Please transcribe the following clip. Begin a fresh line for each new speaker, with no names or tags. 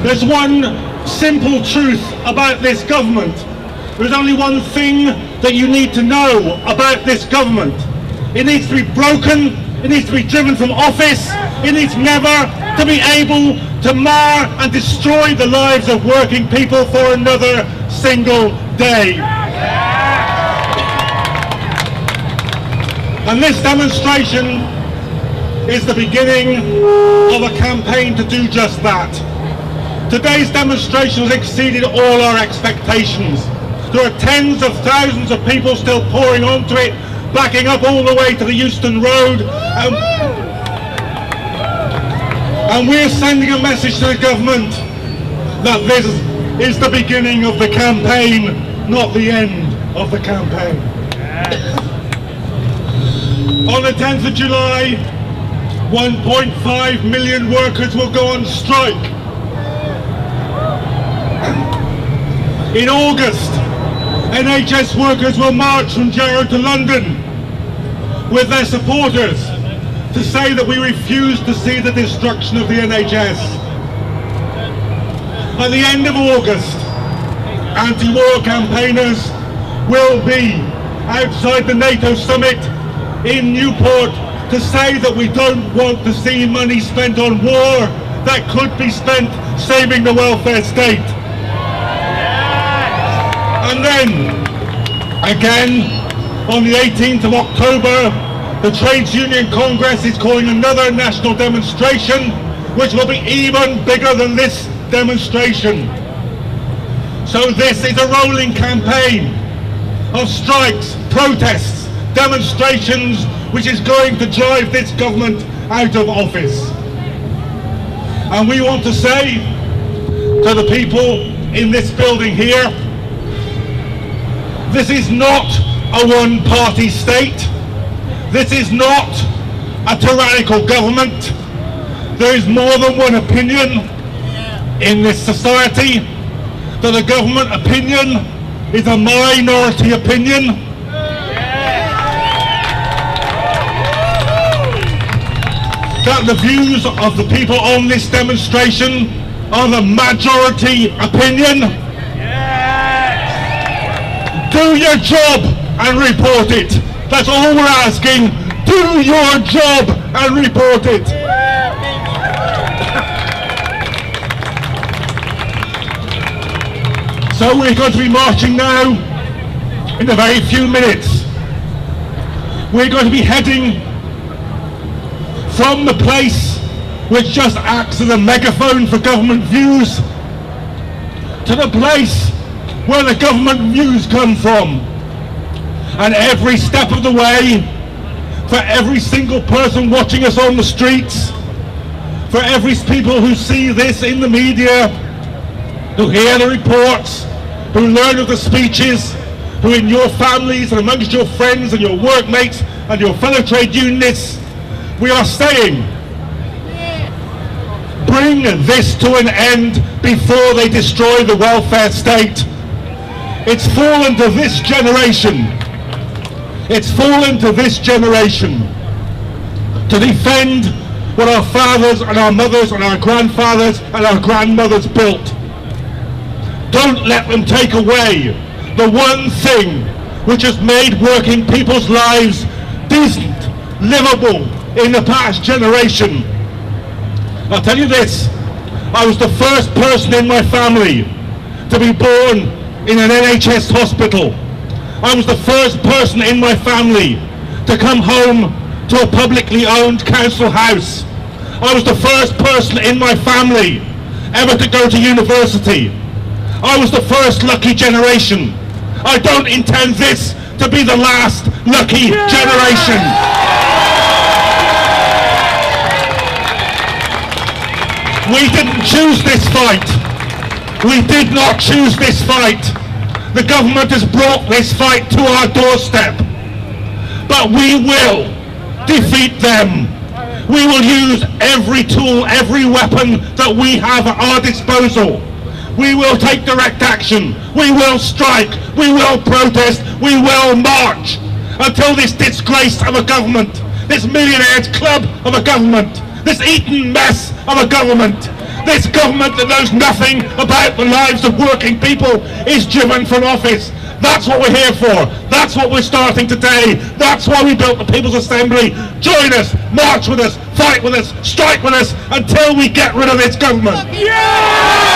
There's one simple truth about this government. There's only one thing that you need to know about this government. It needs to be broken, it needs to be driven from office, it needs never to be able to mar and destroy the lives of working people for another single day. And this demonstration is the beginning of a campaign to do just that. Today's demonstration has exceeded all our expectations. There are tens of thousands of people still pouring onto it, backing up all the way to the Euston Road. And we're sending a message to the government that this is the beginning of the campaign, not the end of the campaign. On the 10th of July, 1.5 million workers will go on strike. In August, NHS workers will march from Jarrow to London with their supporters to say that we refuse to see the destruction of the NHS. At the end of August, anti-war campaigners will be outside the NATO summit in Newport to say that we don't want to see money spent on war that could be spent saving the welfare state. And then, again, on the 18th of October, the Trades Union Congress is calling another national demonstration, which will be even bigger than this demonstration. So this is a rolling campaign of strikes, protests, demonstrations, which is going to drive this government out of office. And we want to say to the people in this building here, this is not a one-party state. This is not a tyrannical government. There is more than one opinion in this society. That the government opinion is a minority opinion. That the views of the people on this demonstration are the majority opinion. Do your job and report it. That's all we're asking. Do your job and report it. So we're going to be marching now in a very few minutes. We're going to be heading from the place which just acts as a megaphone for government views to the place where the government views come from. And every step of the way, for every single person watching us on the streets, for every people who see this in the media, who hear the reports, who learn of the speeches, who in your families and amongst your friends and your workmates and your fellow trade unionists, we are saying, bring this to an end before they destroy the welfare state. It's fallen to this generation. It's fallen to this generation to defend what our fathers and our mothers and our grandfathers and our grandmothers built. Don't let them take away the one thing which has made working people's lives decent, livable in the past generation. I'll tell you this, I was the first person in my family to be born in an NHS hospital. I was the first person in my family to come home to a publicly owned council house. I was the first person in my family ever to go to university. I was the first lucky generation. I don't intend this to be the last lucky generation. We didn't choose this fight. We did not choose this fight. The government has brought this fight to our doorstep. But we will defeat them. We will use every tool, every weapon that we have at our disposal. We will take direct action. We will strike. We will protest. We will march until this disgrace of a government, this millionaires club of a government, this Eton mess of a government This government that knows nothing about the lives of working people is driven from office. That's what we're here for. That's what we're starting today. That's why we built the People's Assembly. Join us, march with us, fight with us, strike with us until we get rid of this government.
Yeah!